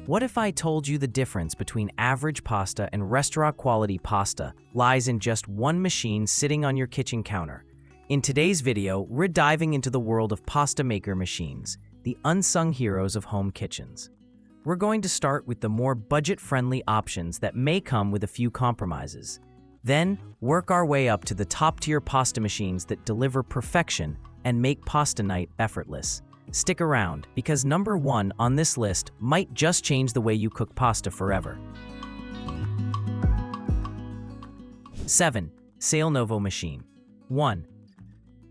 What if I told you the difference between average pasta and restaurant-quality pasta lies in just one machine sitting on your kitchen counter? In today's video, we're diving into the world of pasta maker machines, the unsung heroes of home kitchens. We're going to start with the more budget-friendly options that may come with a few compromises. Then, work our way up to the top-tier pasta machines that deliver perfection and make pasta night effortless. Stick around, because number 1 on this list might just change the way you cook pasta forever. 7. Sailnovo Machine. 1.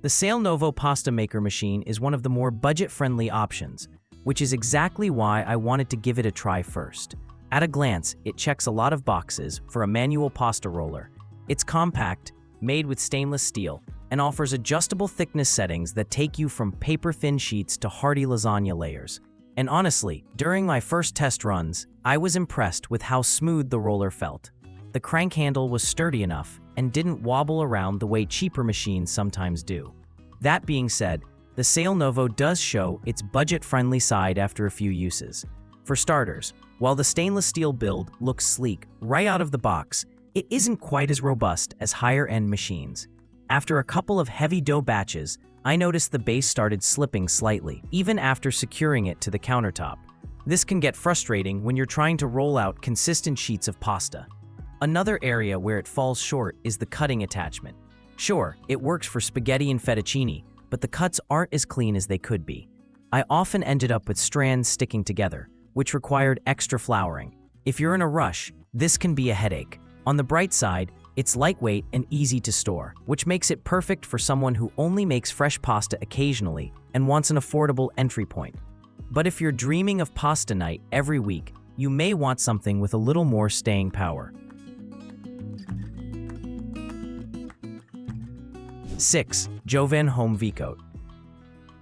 The Sailnovo Pasta Maker Machine is one of the more budget-friendly options, which is exactly why I wanted to give it a try first. At a glance, it checks a lot of boxes for a manual pasta roller. It's compact, made with stainless steel, and offers adjustable thickness settings that take you from paper-thin sheets to hearty lasagna layers. And honestly, during my first test runs, I was impressed with how smooth the roller felt. The crank handle was sturdy enough and didn't wobble around the way cheaper machines sometimes do. That being said, the Sailnovo does show its budget-friendly side after a few uses. For starters, while the stainless steel build looks sleek right out of the box, it isn't quite as robust as higher-end machines. After a couple of heavy dough batches, I noticed the base started slipping slightly, even after securing it to the countertop. This can get frustrating when you're trying to roll out consistent sheets of pasta. Another area where it falls short is the cutting attachment. Sure, it works for spaghetti and fettuccine, but the cuts aren't as clean as they could be. I often ended up with strands sticking together, which required extra flouring. If you're in a rush, this can be a headache. On the bright side, it's lightweight and easy to store, which makes it perfect for someone who only makes fresh pasta occasionally and wants an affordable entry point. But if you're dreaming of pasta night every week, you may want something with a little more staying power. 6. Jovan Home Vecot.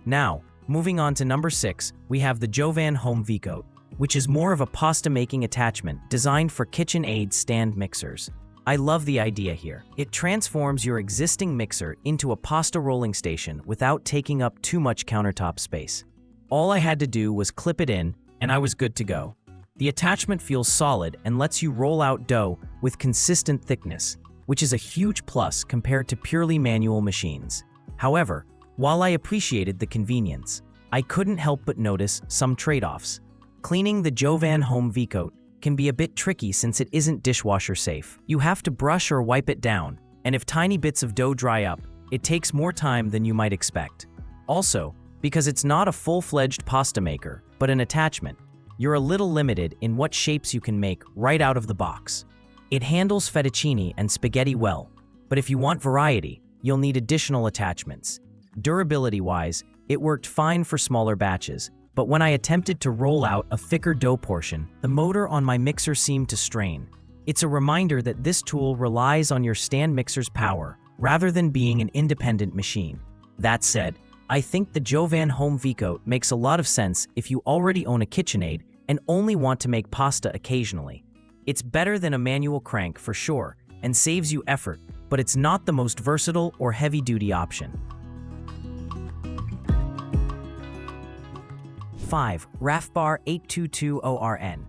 Now, moving on to number 6, we have the Jovan Home Vecot, which is more of a pasta-making attachment designed for KitchenAid stand mixers. I love the idea here. It transforms your existing mixer into a pasta rolling station without taking up too much countertop space. All I had to do was clip it in, and I was good to go. The attachment feels solid and lets you roll out dough with consistent thickness, which is a huge plus compared to purely manual machines. However, while I appreciated the convenience, I couldn't help but notice some trade-offs. Cleaning the Jovan Home Vecot can be a bit tricky since it isn't dishwasher safe. You have to brush or wipe it down, and if tiny bits of dough dry up, it takes more time than you might expect. Also, because it's not a full-fledged pasta maker, but an attachment, you're a little limited in what shapes you can make right out of the box. It handles fettuccine and spaghetti well, but if you want variety, you'll need additional attachments. Durability-wise, it worked fine for smaller batches, but when I attempted to roll out a thicker dough portion, the motor on my mixer seemed to strain. It's a reminder that this tool relies on your stand mixer's power, rather than being an independent machine. That said, I think the Jovan Home Vecot makes a lot of sense if you already own a KitchenAid and only want to make pasta occasionally. It's better than a manual crank for sure, and saves you effort, but it's not the most versatile or heavy-duty option. 5. RAFBAR 8220RN.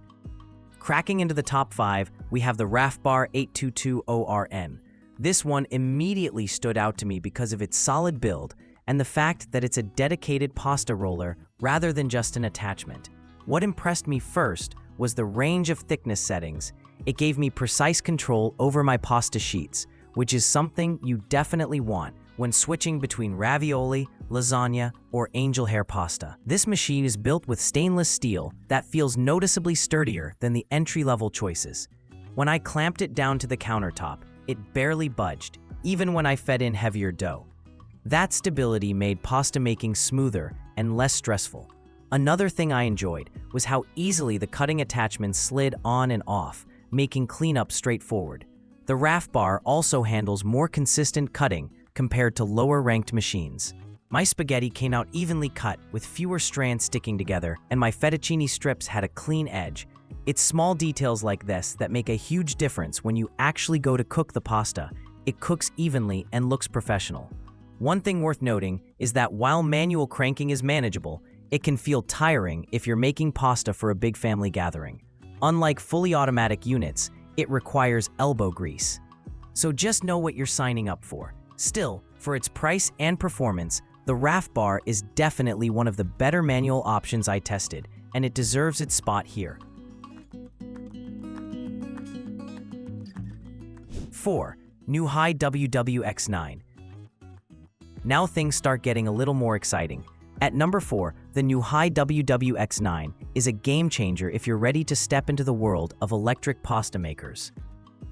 Cracking into the top 5, we have the RAFBAR 8220RN. This one immediately stood out to me because of its solid build and the fact that it's a dedicated pasta roller rather than just an attachment. What impressed me first was the range of thickness settings. It gave me precise control over my pasta sheets, which is something you definitely want when switching between ravioli, lasagna, or angel hair pasta. This machine is built with stainless steel that feels noticeably sturdier than the entry-level choices. When I clamped it down to the countertop, it barely budged, even when I fed in heavier dough. That stability made pasta making smoother and less stressful. Another thing I enjoyed was how easily the cutting attachments slid on and off, making cleanup straightforward. The RAFBAR also handles more consistent cutting compared to lower-ranked machines. My spaghetti came out evenly cut with fewer strands sticking together, and my fettuccine strips had a clean edge. It's small details like this that make a huge difference when you actually go to cook the pasta. It cooks evenly and looks professional. One thing worth noting is that while manual cranking is manageable, it can feel tiring if you're making pasta for a big family gathering. Unlike fully automatic units, it requires elbow grease. So just know what you're signing up for. Still, for its price and performance, the RAFBAR is definitely one of the better manual options I tested, and it deserves its spot here. 4. Newhai WWX9. Now things start getting a little more exciting. At number 4, the Newhai WWX9 is a game changer if you're ready to step into the world of electric pasta makers.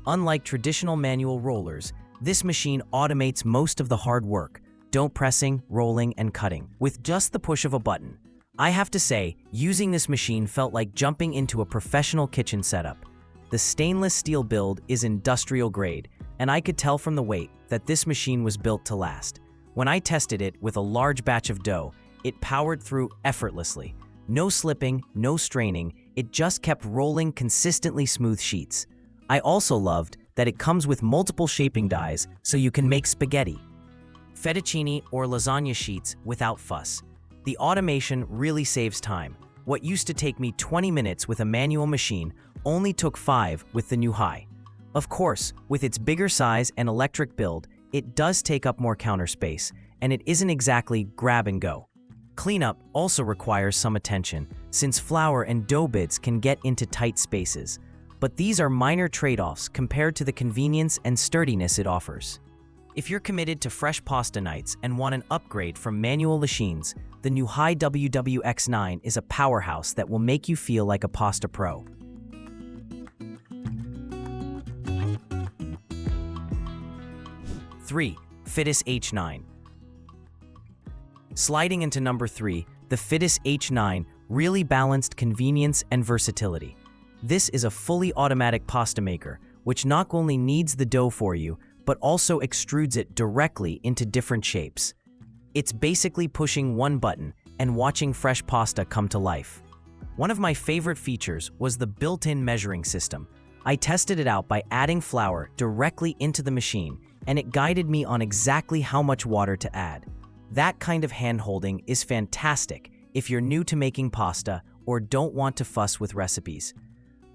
Unlike traditional manual rollers, this machine automates most of the hard work, dough pressing, rolling, and cutting, with just the push of a button. I have to say, using this machine felt like jumping into a professional kitchen setup. The stainless steel build is industrial grade, and I could tell from the weight that this machine was built to last. When I tested it with a large batch of dough, it powered through effortlessly. No slipping, no straining, it just kept rolling consistently smooth sheets. I also loved that it comes with multiple shaping dies so you can make spaghetti, fettuccine, or lasagna sheets without fuss. The automation really saves time. What used to take me 20 minutes with a manual machine only took 5 with the Newhai. Of course, with its bigger size and electric build, it does take up more counter space, and it isn't exactly grab and go. Cleanup also requires some attention, since flour and dough bits can get into tight spaces. But these are minor trade-offs compared to the convenience and sturdiness it offers. If you're committed to fresh pasta nights and want an upgrade from manual machines, the Newhai WWX9 is a powerhouse that will make you feel like a pasta pro. 3. PHITTIS H9. Sliding into number 3, the PHITTIS H9 really balanced convenience and versatility. This is a fully automatic pasta maker, which not only kneads the dough for you, but also extrudes it directly into different shapes. It's basically pushing one button and watching fresh pasta come to life. One of my favorite features was the built-in measuring system. I tested it out by adding flour directly into the machine, and it guided me on exactly how much water to add. That kind of hand-holding is fantastic if you're new to making pasta or don't want to fuss with recipes.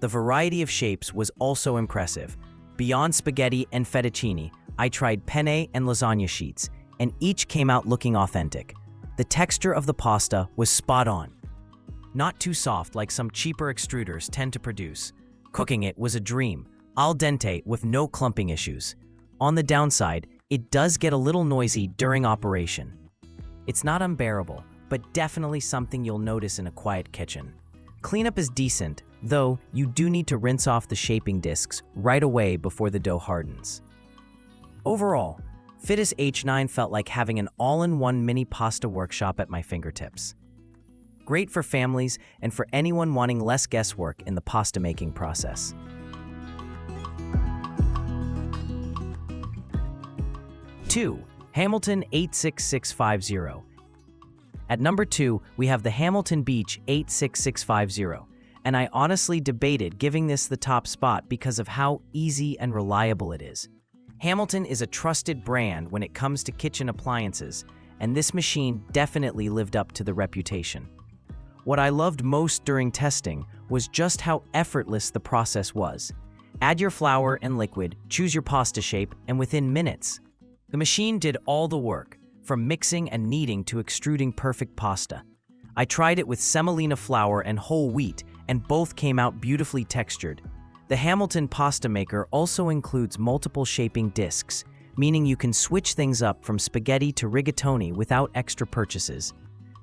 The variety of shapes was also impressive. Beyond spaghetti and fettuccine, I tried penne and lasagna sheets, and each came out looking authentic. The texture of the pasta was spot on. Not too soft like some cheaper extruders tend to produce. Cooking it was a dream, al dente with no clumping issues. On the downside, it does get a little noisy during operation. It's not unbearable, but definitely something you'll notice in a quiet kitchen. Cleanup is decent, though you do need to rinse off the shaping discs right away before the dough hardens. Overall, PHITTIS H9 felt like having an all-in-one mini pasta workshop at my fingertips. Great for families and for anyone wanting less guesswork in the pasta making process. 2. Hamilton 86650. At number 2, we have the Hamilton Beach 86650, and I honestly debated giving this the top spot because of how easy and reliable it is. Hamilton is a trusted brand when it comes to kitchen appliances, and this machine definitely lived up to the reputation. What I loved most during testing was just how effortless the process was. Add your flour and liquid, choose your pasta shape, and within minutes, the machine did all the work, from mixing and kneading to extruding perfect pasta. I tried it with semolina flour and whole wheat, and both came out beautifully textured. The Hamilton pasta maker also includes multiple shaping discs, meaning you can switch things up from spaghetti to rigatoni without extra purchases.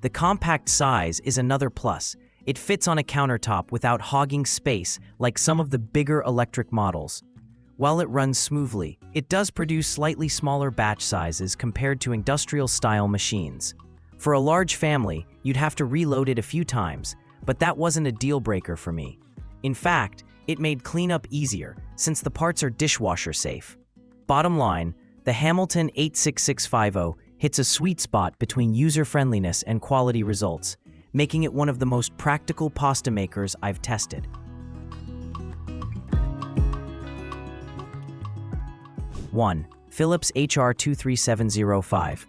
The compact size is another plus. It fits on a countertop without hogging space like some of the bigger electric models. While it runs smoothly, it does produce slightly smaller batch sizes compared to industrial-style machines. For a large family, you'd have to reload it a few times, but that wasn't a deal-breaker for me. In fact, it made cleanup easier, since the parts are dishwasher safe. Bottom line, the Hamilton 86650 hits a sweet spot between user-friendliness and quality results, making it one of the most practical pasta makers I've tested. 1. Philips HR23705.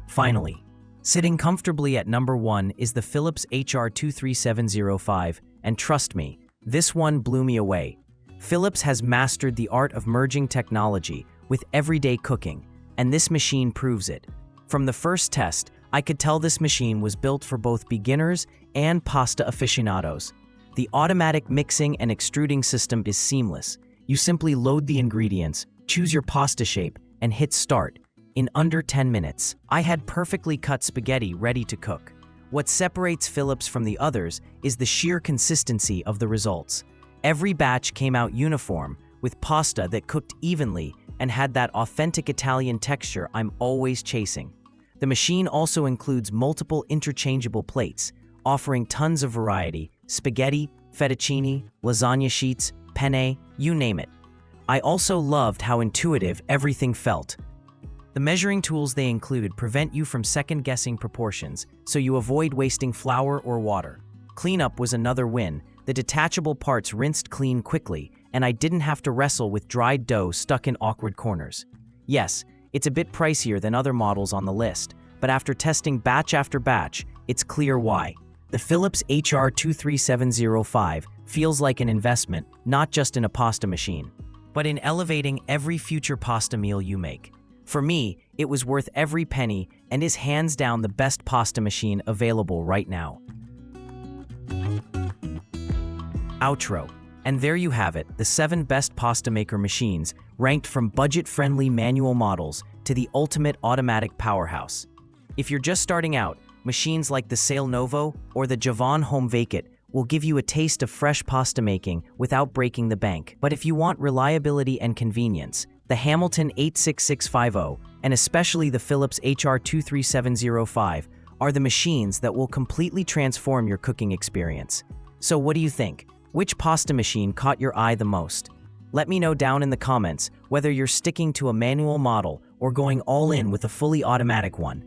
Finally, Sitting comfortably at number 1 is the Philips HR23705, and trust me, this one blew me away. Philips has mastered the art of merging technology with everyday cooking, and this machine proves it. From the first test, I could tell this machine was built for both beginners and pasta aficionados. The automatic mixing and extruding system is seamless. You simply load the ingredients, choose your pasta shape, and hit start. In under 10 minutes, I had perfectly cut spaghetti ready to cook. What separates Philips from the others is the sheer consistency of the results. Every batch came out uniform, with pasta that cooked evenly and had that authentic Italian texture I'm always chasing. The machine also includes multiple interchangeable plates, offering tons of variety: spaghetti, fettuccine, lasagna sheets, penne, you name it. I also loved how intuitive everything felt. The measuring tools they include prevent you from second-guessing proportions, so you avoid wasting flour or water. Cleanup was another win. The detachable parts rinsed clean quickly, and I didn't have to wrestle with dried dough stuck in awkward corners. Yes, it's a bit pricier than other models on the list, but after testing batch after batch, it's clear why. The Philips HR23705 feels like an investment, not just in a pasta machine, but in elevating every future pasta meal you make. For me, it was worth every penny and is hands down the best pasta machine available right now. Outro. And there you have it, the 7 best pasta maker machines, ranked from budget-friendly manual models to the ultimate automatic powerhouse. If you're just starting out, machines like the Sailnovo or the Jovan Home Vecot will give you a taste of fresh pasta making without breaking the bank. But if you want reliability and convenience, the Hamilton 86650 and especially the Philips HR23705 are the machines that will completely transform your cooking experience. So what do you think? Which pasta machine caught your eye the most? Let me know down in the comments whether you're sticking to a manual model or going all in with a fully automatic one.